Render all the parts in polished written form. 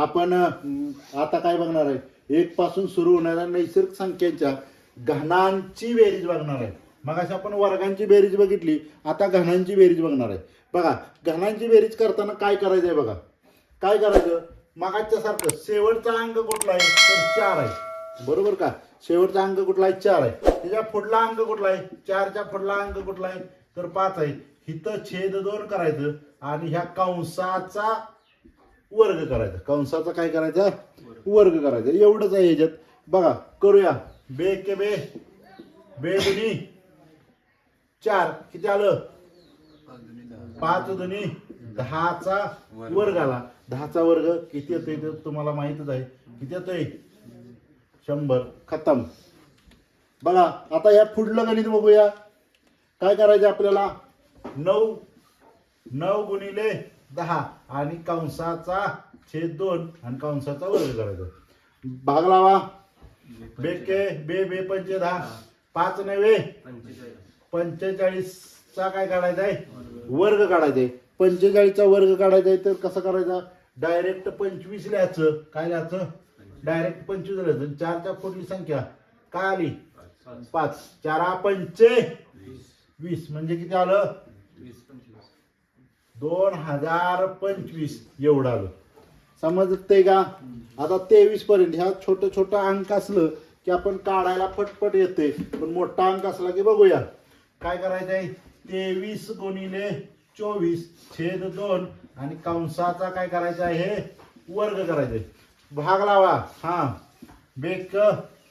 आपण आता काय बघणार आहे, 1 पासून सुरू होणाऱ्या नैसर्गिक संख्यांच्या घनांची बेरीज बघणार आहे. मग अशी आपण वर्गांची बेरीज बघितली, आता घनांची बेरीज बघणार आहे. बघा घनांची बेरीज करताना काय करायचं आहे, बघा काय करायचं, मागाच्या सारखं शेवटचा अंक कुठला आहे तर 4 आहे, बरोबर का. शेवटचा अंक कुठला आहे 4 आहे. त्याच्या पुढला अंक कुठला आहे, 4च्या पुढला अंक कुठला आहे तर 5 आहे. इथं छेद 2 करायचं आणि ह्या कंसाचा वर्ग करायचा. कंसाचा काय करायचा, वर्ग करायचा. एवढंच आहे ह्याच्यात. बघा करूया. बे के बे, बे दुनी 4 किती आलं, 5 दुनी 10चा वर्ग आला. 10चा वर्ग किती येतोय ते तुम्हाला माहितच आहे. किती येतोय 100. खतम. बघा आता या पुढलं गणित बघूया. काय करायचं आपल्याला, 9 गुणिले 10 आणि कंसाचा छेद 2 आणि कंसाचा वर्ग करायचा. भाग लावा. बेके बे बे 5 10, 5 नव्हे 45चा काय काढायचा आहे, वर्ग काढायचा आहे. 45चा वर्ग काढायचा आहे तर कसं करायचा, डायरेक्ट 25 लिहायचं. काय लिहायचं, डायरेक्ट 25 लिहायचं. 4च्या पुढली संख्या काय आली 5, 4 5 20 म्हणजे किती आलं 2025 एवढं आलं. समजते का. आता 23 पर्यंत ह्या छोटं छोटं अंक असलं की आपण काढायला फटफट येते, पण मोठा अंक असला की बघूया काय करायचं आहे. 23 गुणिले 24 छेद 2 आणि कंसाचा काय करायचा आहे, हे वर्ग करायचे. भाग लावा. हा बेक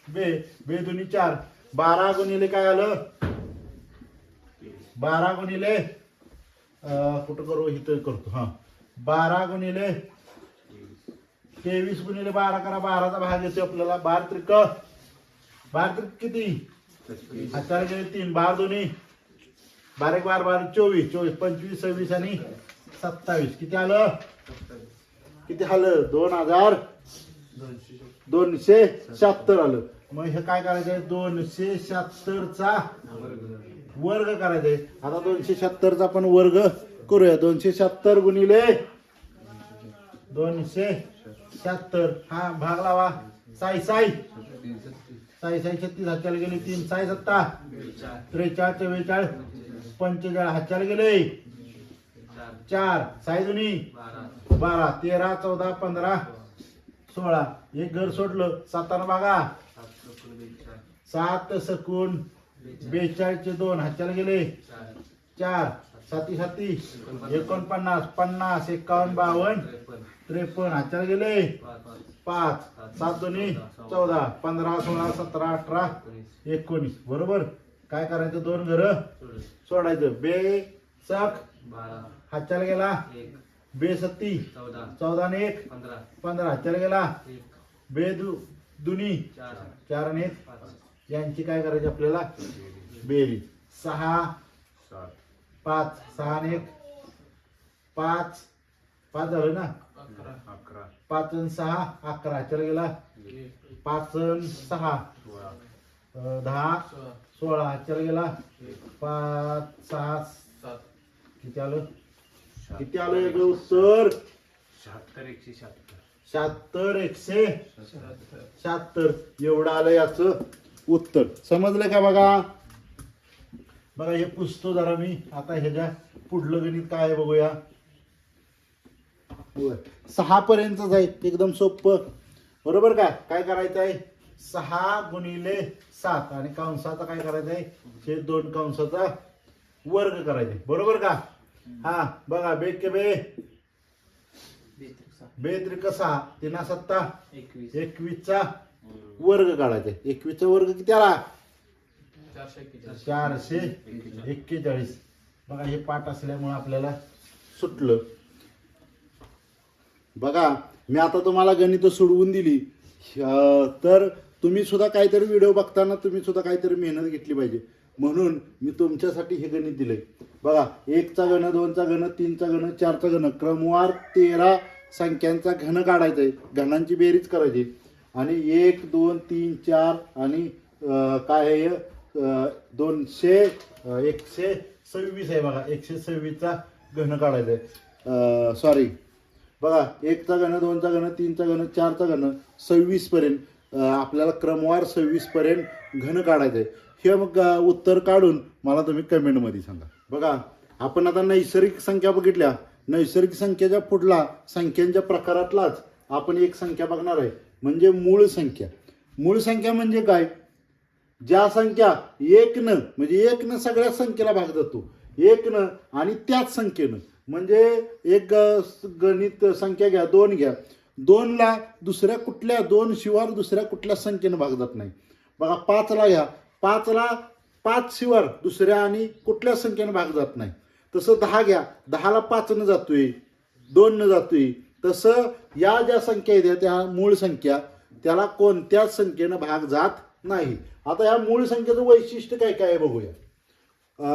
बे बे दुनी 4, 12 गुणिले काय आलं, 12 गुणिले कुठं करू, इथं करतो. हा 12 गुणिले 23 गुणिले 12 करा. 12चा भाग येतो आपल्याला. 12 त्रिक किती, हाताला गेले 3, 12 दोन्ही 12 12 12 24 24 25 26 आणि 27 किती आलं, किती आलं 2276 आलं. मग हे काय करायचंय, 276चा वर्ग करायचंय. आता 276चा आपण वर्ग करूया. 276 गुणिले 276. हा भाग लावा. 6 6 36 हाताला गेले 3 6 7 43 44 45 हाताला गेले 4 6 दुनी 12 13 14 15 16. एक घर सोडलं 7 बघा. 7 सकून 42 2 हाताला गेले 4 7 7 49 50 51 52 53 हाताला गेले 5 7 दोन्ही 14 15 16 17 18 19. बरोबर. काय करायचं, 2 घर सोडायचं. बे सक हाताला गेला, बे 7 14 आणि 1 15 हाताला गेला. बे दुनी 4 आणि 1 यांची काय करायची आपल्याला बेरीज. 6 5 6 आणि 1 5 5 झालं ना, 5 आणि 6 11 चला गेला. 5 आणि 6 10 16 चला गेला. 5 6 7 किती आलं, किती आलं उत्तर 76 176 एवढं आलं याचं उत्तर. समजलं का. बघा बघा हे पुसतो जरा मी. आता ह्याच्या पुढलं गणित काय आहे बघूया. 6 पर्यंतच आहे, एकदम सोपं. बरोबर का. काय करायचं आहे, 6 गुणिले 7 आणि कंसाचा काय करायचं आहे, छेद 2 कंसाचा वर्ग करायचा. बरोबर का. हा बघा बे के बे बे त्रिक 6 3 7 21चा वर्ग काढायचा. 21चा वर्ग किती आला 441. बघा हे पाठ असल्यामुळे आपल्याला सुटलं. बघा मी आता तुम्हाला गणित सोडवून दिली, तर तुम्ही सुद्धा काहीतरी व्हिडिओ बघताना तुम्ही सुद्धा काहीतरी मेहनत घेतली पाहिजे, म्हणून मी तुमच्यासाठी हे गणित दिलंय. बघा 1चा घन 2चा घन 3चा घन 4चा घन क्रमवार 13 संख्यांचा घन काढायचा आहे. घनांची बेरीज करायची आणि 1 2 3 4 आणि काय आहे 126 आहे. बघा 126चा घन काढायचा आहे. सॉरी बघा, 1चा घन, 2चा घन, 3चा घन, 4चा घन, 26 पर्यंत आपल्याला क्रमवार 26 पर्यंत घन काढायचं आहे. हे मग उत्तर काढून मला तुम्ही कमेंटमध्ये सांगा. बघा, आपण आता नैसर्गिक संख्या बघितल्या. नैसर्गिक संख्येच्या पुढला संख्यांच्या प्रकारातलाच आपण एक संख्या बघणार आहे, म्हणजे मूळ संख्या. मूळ संख्या म्हणजे काय? ज्या संख्या एकनं, म्हणजे एकनं सगळ्या संख्येला भाग जातो, एकनं आणि त्याच संख्येनं. म्हणजे एक गणित संख्या घ्या, 2 घ्या, 2ला दुसऱ्या कुठल्या 2 शिवार दुसऱ्या कुठल्या संख्येनं भाग जात नाही. बघा, 5ला घ्या, 5ला 5 शिवार दुसऱ्या आणि कुठल्या संख्येनं भाग जात नाही. तसं 10 घ्या, 10ला 5नं जातोय, 2नं जातोय. तसं या ज्या संख्या आहेत त्या मूळ संख्या, त्याला कोणत्याच संख्येनं भाग जात नाही. आता या मूळ संख्येचं वैशिष्ट्य काय काय आहे बघूया.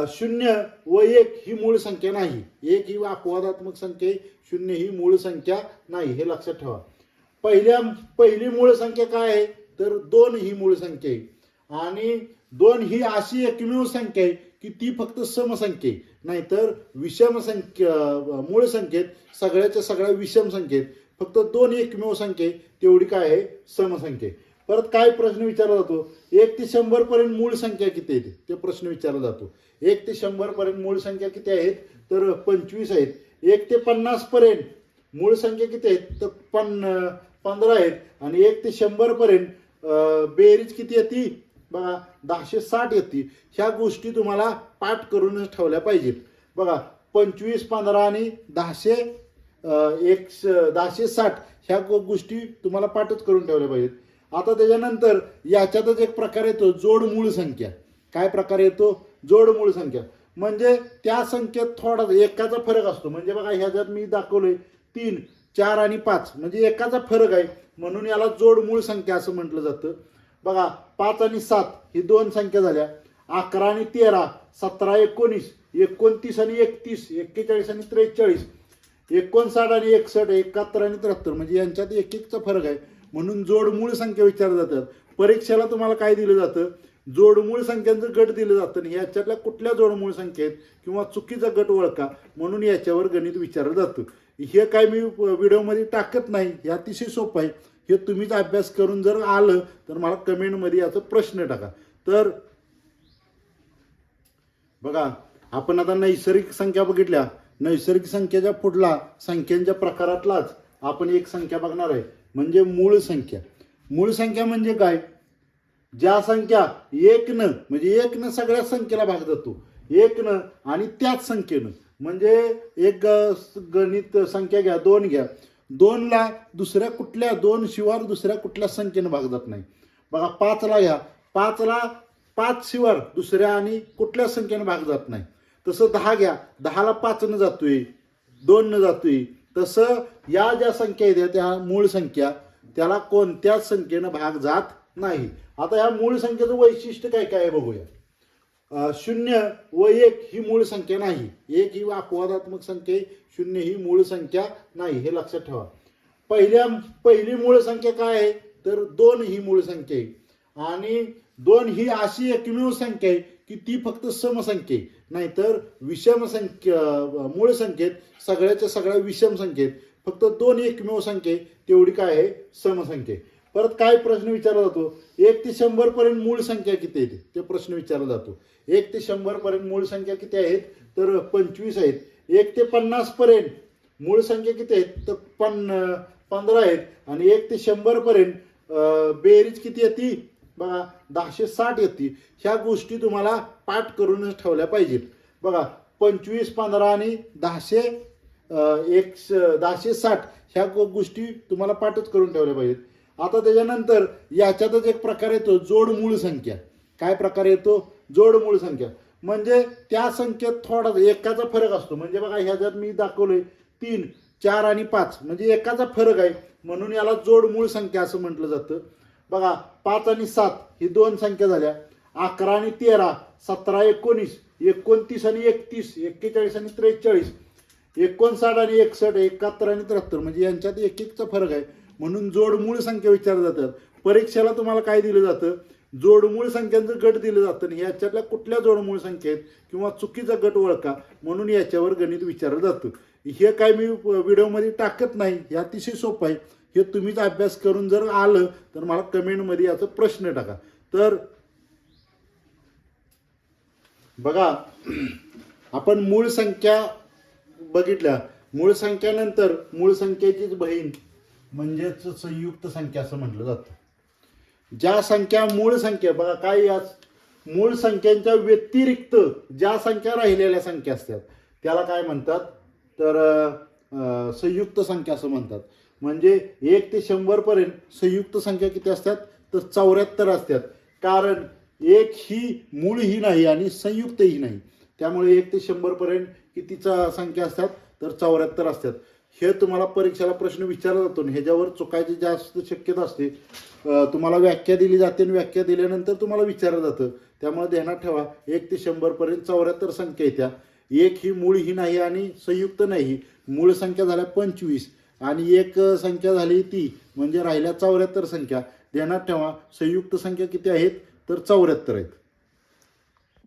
0 व 1 ही मूळ संख्या नाही. 1 ही अपवादात्मक संख्या आहे, 0 ही मूळ संख्या नाही, हे लक्षात ठेवा. पहिली मूळ संख्या काय आहे तर 2 ही मूळ संख्या आहे. आणि 2 ही अशी एकमेव संख्या आहे की ती फक्त समसंख्या आहे. नाहीतर विषम संख्या, मूळ संख्येत सगळ्याच्या सगळ्या विषम संख्येत फक्त 2 एकमेव संख्या आहे, तेवढी काय आहे? समसंख्या आहे. परत काय प्रश्न विचारला जातो, 1 ते 100 पर्यंत मूळ संख्या किती आहेत ते प्रश्न विचारला जातो. 1 ते 100 पर्यंत मूळ संख्या किती आहेत तर 25 आहेत. 1 ते 50 पर्यंत मूळ संख्या किती आहेत तर 15 आहेत. आणि 1 ते 100 पर्यंत बेरीज किती येते बघा, 1060 येते. ह्या गोष्टी तुम्हाला पाठ करूनच ठेवल्या पाहिजेत. बघा, 25, 15 आणि 1060 ह्या गोष्टी तुम्हाला पाठच करून ठेवल्या पाहिजेत. आता त्याच्यानंतर याच्यातच एक प्रकार येतो जोड मूळ संख्या. काय प्रकार येतो? जोड मूळ संख्या. म्हणजे त्या संख्येत थोडा एकाचा फरक असतो. म्हणजे बघा, ह्याच्यात मी दाखवलंय 3, 4 आणि 5 म्हणजे एकाचा फरक आहे, म्हणून याला जोड मूळ संख्या असं म्हटलं जातं. बघा, 5 आणि 7 ही 2 संख्या झाल्या. 11 आणि 13, 17, 19, 29 आणि 31, 41 आणि 43, 59 आणि 61, 71 आणि 73 म्हणजे यांच्यात एक एकचा फरक आहे, म्हणून जोडमूळ संख्या विचारल्या जातात. परीक्षेला तुम्हाला काय दिलं जातं? जोडमूळ संख्यांचं गट दिलं जातं आणि याच्यातल्या कुठल्या जोडमूळ संख्येत किंवा चुकीचा गट ओळखा, म्हणून याच्यावर गणित विचारलं जातं. हे काय मी व्हिडिओमध्ये टाकत नाही, हे अतिशय सोपं आहे. हे तुम्हीच अभ्यास करून जर आलं तर मला कमेंटमध्ये याचा प्रश्न टाका. तर बघा, आपण आता नैसर्गिक संख्या बघितल्या. नैसर्गिक संख्येच्या पुढला संख्यांच्या प्रकारातलाच आपण एक संख्या बघणार आहे, म्हणजे मूळ संख्या. मूळ संख्या म्हणजे काय? ज्या संख्या एकनं, म्हणजे एकनं सगळ्या संख्येला भाग जातो, एकनं आणि त्याच संख्येनं. म्हणजे एक गणित संख्या घ्या, 2 घ्या, 2ला दुसऱ्या कुठल्या 2 शिवार दुसऱ्या कुठल्या संख्येनं भाग जात नाही. बघा, 5ला घ्या, 5ला 5 शिवार दुसऱ्या आणि कुठल्या संख्येनं भाग जात नाही. तसं 10 घ्या, 10ला 5नं जातोय, 2नं जातोय. तसं या ज्या संख्या आहेत त्या मूळ संख्या, त्याला कोणत्याच संख्येनं भाग जात नाही. आता या मूळ संख्येचं वैशिष्ट्य काय काय आहे बघूया. 0 व 1 ही मूळ संख्या नाही. 1 ही अपवादात्मक संख्या आहे, 0 ही मूळ संख्या नाही, हे लक्षात ठेवा. पहिली मूळ संख्या काय आहे तर 2 ही मूळ संख्या आहे. आणि 2 ही अशी एकमेव संख्या आहे की ती फक्त समसंख्या आहे. नाहीतर विषम संख्या, मूळ संख्येत सगळ्याच्या सगळ्या विषम संख्येत फक्त 2 एकमेव संख्या आहे, तेवढी काय आहे? समसंख्या. परत काय प्रश्न विचारला जातो? 1 ते 100 पर्यंत मूळ संख्या किती येते ते प्रश्न विचारला जातो. 1 ते 100 पर्यंत मूळ संख्या किती आहेत तर 25 आहेत. 1 ते 50 पर्यंत मूळ संख्या किती आहेत तर 15 आहेत. आणि 1 ते 100 पर्यंत बेरीज किती येते बघा, 1060 येते. ह्या गोष्टी तुम्हाला पाठ करूनच ठेवल्या पाहिजेत. बघा, 25, 15 आणि 1060 ह्या गोष्टी तुम्हाला पाठच करून ठेवल्या पाहिजेत. आता त्याच्यानंतर याच्यातच एक प्रकार येतो जोड मूळ संख्या. काय प्रकार येतो? जोड मूळ संख्या. म्हणजे त्या संख्येत थोडा एकाचा फरक असतो. म्हणजे बघा, ह्याच्यात मी दाखवलंय 3, 4 आणि 5 म्हणजे एकाचा फरक आहे, म्हणून याला जोड मूळ संख्या असं म्हटलं जातं. बघा, 5 आणि 7 ही 2 संख्या झाल्या. 11 आणि 13, 17, 19, 29 आणि 31, 41 आणि 43, 59 आणि 61, 71 आणि 73 म्हणजे यांच्यात एक एकचा फरक आहे, म्हणून जोडमूळ संख्या विचारल्या जातात. परीक्षेला तुम्हाला काय दिलं जातं? जोडमूळ संख्यांचं गट दिलं जातं आणि याच्यातल्या कुठल्या जोडमूळ संख्येत किंवा चुकीचा गट ओळखा, म्हणून याच्यावर गणित विचारलं जातं. हे काय मी व्हिडिओमध्ये टाकत नाही, हे अतिशय सोपं आहे. हे तुम्हीच अभ्यास करून जर आलं तर मला कमेंटमध्ये याचा प्रश्न टाका. तर बघा, आपण मूळ संख्या बघितल्या. मूळ संख्यानंतर मूळ संख्येचीच बहीण म्हणजेच संयुक्त संख्या असं म्हटलं जातं. ज्या संख्या मूळ संख्या बघा काय, या मूळ संख्यांच्या व्यतिरिक्त ज्या संख्या राहिलेल्या संख्या असतात त्याला काय म्हणतात, तर संयुक्त संख्या असं म्हणतात. म्हणजे 1 ते 100 पर्यंत संयुक्त संख्या किती असतात, तर 74 असतात. कारण एक ही मूळ ही नाही आणि संयुक्त ही नाही, त्यामुळे 1 ते 100 पर्यंत कितीचा संख्या असतात, तर 74 असतात. हे तुम्हाला परीक्षेला प्रश्न विचारला जातो आणि ह्याच्यावर चुकायची जास्त शक्यता असते. तुम्हाला व्याख्या दिली जाते आणि व्याख्या दिल्यानंतर तुम्हाला विचारलं जातं. त्यामुळे ध्यानात ठेवा, 1 ते 100 पर्यंत 74 संख्या येत्या. एक ही मूळ ही नाही आणि संयुक्त नाही. मूळ संख्या झाल्या 25 आणि एक संख्या झाली ती, म्हणजे राहिल्या 74 संख्या. ध्यानात ठेवा, संयुक्त संख्या किती आहेत, तर 74 आहेत.